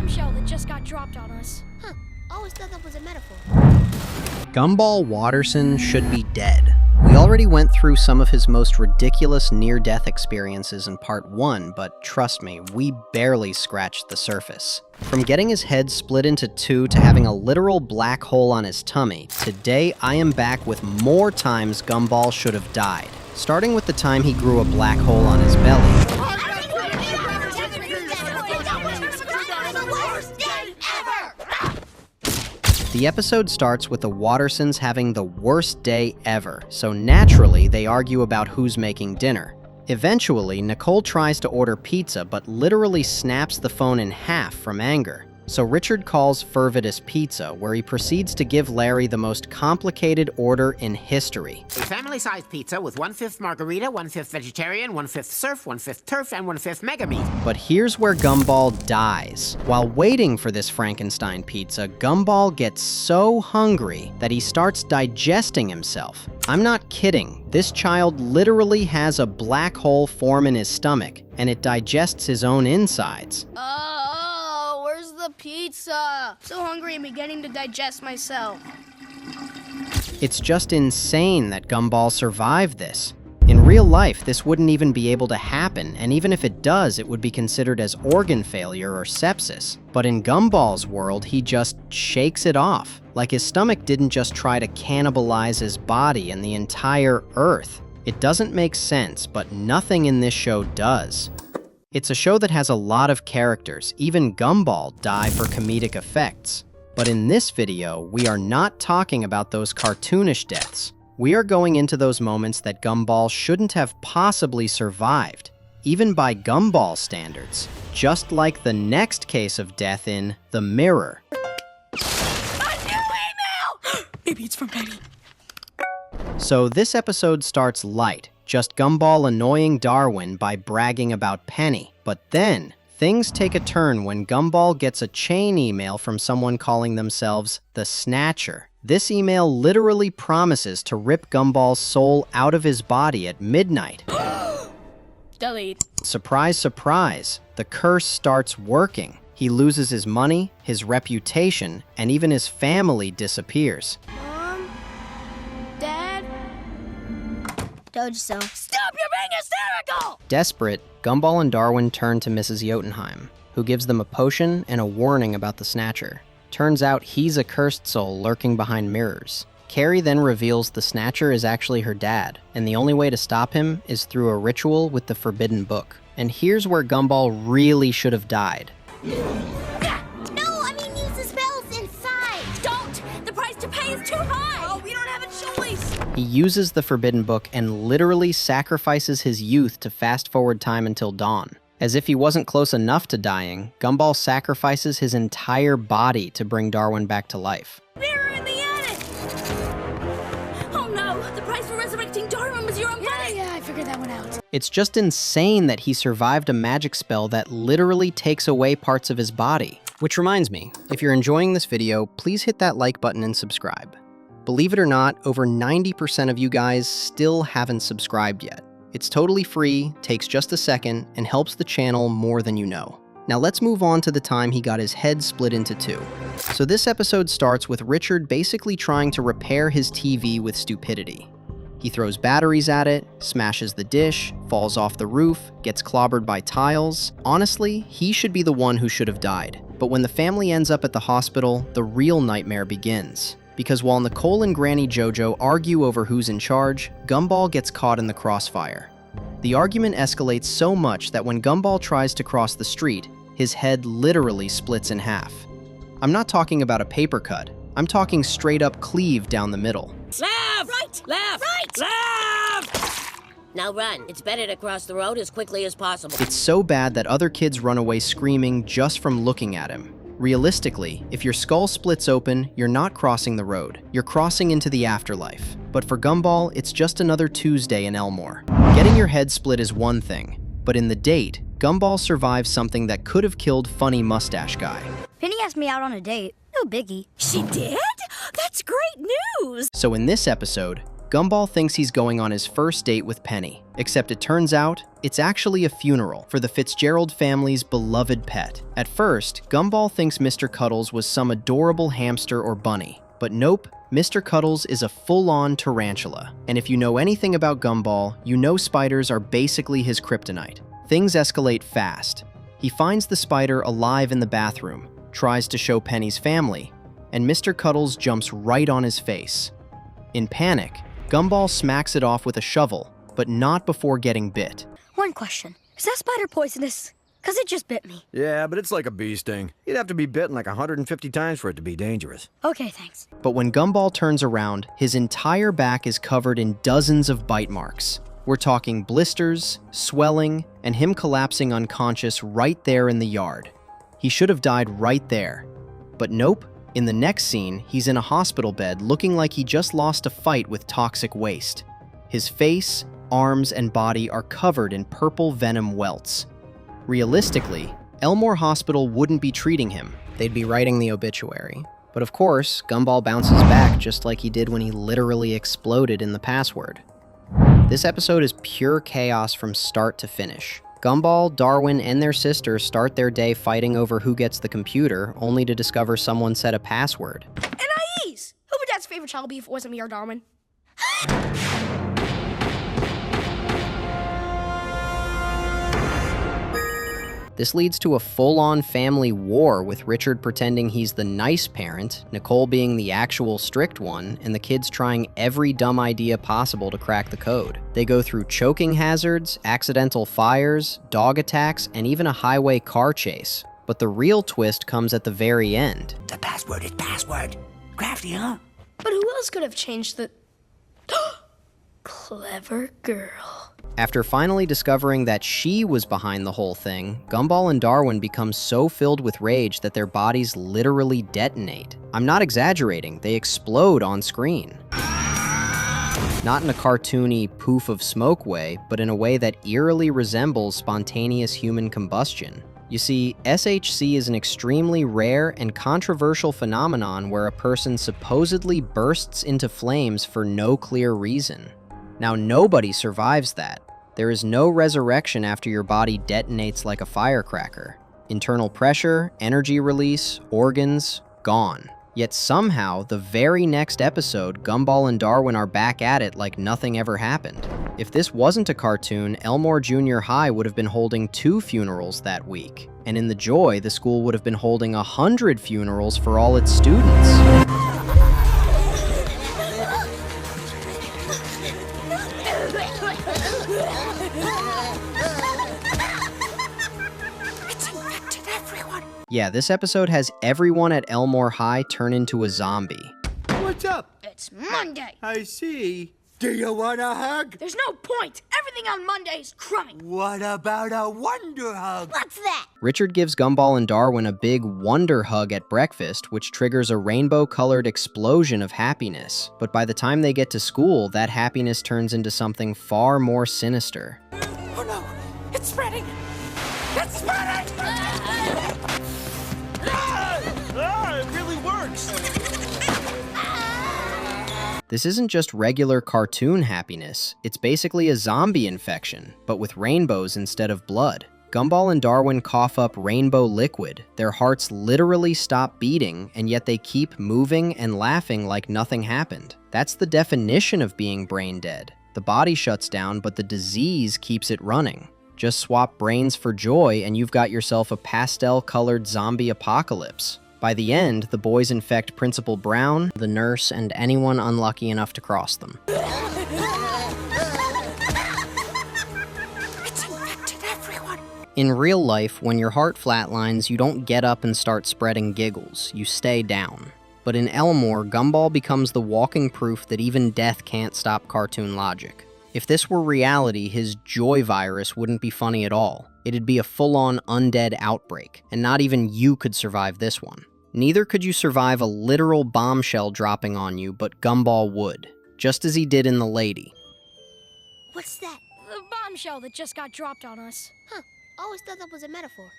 bombshell that just got dropped on us. Huh. Always thought that was a metaphor. Gumball Watterson should be dead. We already went through some of his most ridiculous near-death experiences in part 1, but trust me, we barely scratched the surface. From getting his head split into two to having a literal black hole on his tummy, today I am back with more times Gumball should have died. Starting with the time he grew a black hole on his belly. The episode starts with the Wattersons having the worst day ever, so naturally they argue about who's making dinner. Eventually, Nicole tries to order pizza but literally snaps the phone in half from anger. So Richard calls Fervidus Pizza, where he proceeds to give Larry the most complicated order in history. A family-sized pizza with 1/5 margarita, 1/5 vegetarian, 1/5 surf, 1/5 turf, and 1/5 mega meat. But here's where Gumball dies. While waiting for this Frankenstein pizza, Gumball gets so hungry that he starts digesting himself. I'm not kidding. This child literally has a black hole form in his stomach, and it digests his own insides. Where's the pizza? So hungry I'm beginning to digest myself. It's just insane that Gumball survived this. In real life, this wouldn't even be able to happen, and even if it does, it would be considered as organ failure or sepsis. But in Gumball's world, he just shakes it off. Like his stomach didn't just try to cannibalize his body and the entire Earth. It doesn't make sense, but nothing in this show does. It's a show that has a lot of characters. Even Gumball die for comedic effects. But in this video, we are not talking about those cartoonish deaths. We are going into those moments that Gumball shouldn't have possibly survived, even by Gumball standards, just like the next case of death in The Mirror. A new email! Maybe it's from Penny. So this episode starts light, just Gumball annoying Darwin by bragging about Penny. But then, things take a turn when Gumball gets a chain email from someone calling themselves the Snatcher. This email literally promises to rip Gumball's soul out of his body at midnight. Delete. Surprise, surprise, the curse starts working. He loses his money, his reputation, and even his family disappears. Mom? Dad? Told you so. Stop! You're being hysterical! Desperate, Gumball and Darwin turn to Mrs. Jotunheim, who gives them a potion and a warning about the Snatcher. Turns out he's a cursed soul lurking behind mirrors. Carrie then reveals the Snatcher is actually her dad, and the only way to stop him is through a ritual with the Forbidden Book. And here's where Gumball really should have died. No, I mean use the spells inside. Don't! The price to pay is too high! Oh, we don't have a choice! He uses the Forbidden Book and literally sacrifices his youth to fast forward time until dawn. As if he wasn't close enough to dying, Gumball sacrifices his entire body to bring Darwin back to life. Mirror in the attic! Oh no, the price for resurrecting Darwin was your own money! Yeah, I figured that one out. It's just insane that he survived a magic spell that literally takes away parts of his body. Which reminds me, if you're enjoying this video, please hit that like button and subscribe. Believe it or not, over 90% of you guys still haven't subscribed yet. It's totally free, takes just a second, and helps the channel more than you know. Now let's move on to the time he got his head split into two. So this episode starts with Richard basically trying to repair his TV with stupidity. He throws batteries at it, smashes the dish, falls off the roof, gets clobbered by tiles. Honestly, he should be the one who should have died. But when the family ends up at the hospital, the real nightmare begins. Because while Nicole and Granny JoJo argue over who's in charge, Gumball gets caught in the crossfire. The argument escalates so much that when Gumball tries to cross the street, his head literally splits in half. I'm not talking about a paper cut. I'm talking straight up cleave down the middle. Left! Right! Left! Right! Left! Now run. It's better to cross the road as quickly as possible. It's so bad that other kids run away screaming just from looking at him. Realistically, if your skull splits open, you're not crossing the road. You're crossing into the afterlife. But for Gumball, it's just another Tuesday in Elmore. Getting your head split is one thing, but in the date, Gumball survives something that could have killed Funny Mustache Guy. Penny asked me out on a date. No biggie. She did? That's great news! So in this episode, Gumball thinks he's going on his first date with Penny. Except it turns out, it's actually a funeral for the Fitzgerald family's beloved pet. At first, Gumball thinks Mr. Cuddles was some adorable hamster or bunny. But nope, Mr. Cuddles is a full-on tarantula. And if you know anything about Gumball, you know spiders are basically his kryptonite. Things escalate fast. He finds the spider alive in the bathroom, tries to show Penny's family, and Mr. Cuddles jumps right on his face. In panic, Gumball smacks it off with a shovel, but not before getting bit. One question. Is that spider poisonous? Because it just bit me. Yeah, but it's like a bee sting. You'd have to be bitten like 150 times for it to be dangerous. Okay, thanks. But when Gumball turns around, his entire back is covered in dozens of bite marks. We're talking blisters, swelling, and him collapsing unconscious right there in the yard. He should have died right there. But nope, in the next scene, he's in a hospital bed looking like he just lost a fight with toxic waste. His face, arms, and body are covered in purple venom welts. Realistically, Elmore Hospital wouldn't be treating him. They'd be writing the obituary. But of course, Gumball bounces back just like he did when he literally exploded in the password. This episode is pure chaos from start to finish. Gumball, Darwin, and their sister start their day fighting over who gets the computer, only to discover someone set a password. NIEs! Who would Dad's favorite child be if it wasn't me or Darwin? This leads to a full-on family war with Richard pretending he's the nice parent, Nicole being the actual strict one, and the kids trying every dumb idea possible to crack the code. They go through choking hazards, accidental fires, dog attacks, and even a highway car chase. But the real twist comes at the very end. The password is password. Crafty, huh? But who else could have changed the... Clever girl. After finally discovering that she was behind the whole thing, Gumball and Darwin become so filled with rage that their bodies literally detonate. I'm not exaggerating, they explode on screen. Not in a cartoony poof of smoke way, but in a way that eerily resembles spontaneous human combustion. You see, SHC is an extremely rare and controversial phenomenon where a person supposedly bursts into flames for no clear reason. Now, nobody survives that. There is no resurrection after your body detonates like a firecracker. Internal pressure, energy release, organs, gone. Yet somehow, the very next episode, Gumball and Darwin are back at it like nothing ever happened. If this wasn't a cartoon, Elmore Junior High would have been holding 2 funerals that week. And in the joy, the school would have been holding 100 funerals for all its students. Yeah, this episode has everyone at Elmore High turn into a zombie. What's up? It's Monday. I see. Do you want a hug? There's no point. Everything on Monday is crummy. What about a wonder hug? What's that? Richard gives Gumball and Darwin a big wonder hug at breakfast, which triggers a rainbow-colored explosion of happiness. But by the time they get to school, that happiness turns into something far more sinister. Oh no, it's spreading. It's spreading! It really works. This isn't just regular cartoon happiness, it's basically a zombie infection, but with rainbows instead of blood. Gumball and Darwin cough up rainbow liquid, their hearts literally stop beating, and yet they keep moving and laughing like nothing happened. That's the definition of being brain dead. The body shuts down, but the disease keeps it running. Just swap brains for joy and you've got yourself a pastel-colored zombie apocalypse. By the end, the boys infect Principal Brown, the nurse, and anyone unlucky enough to cross them. It's infected everyone. In real life, when your heart flatlines, you don't get up and start spreading giggles, you stay down. But in Elmore, Gumball becomes the walking proof that even death can't stop cartoon logic. If this were reality, his joy virus wouldn't be funny at all. It'd be a full-on undead outbreak, and not even you could survive this one. Neither could you survive a literal bombshell dropping on you, but Gumball would, just as he did in The Lady. What's that? The bombshell that just got dropped on us. Huh. Always thought that was a metaphor.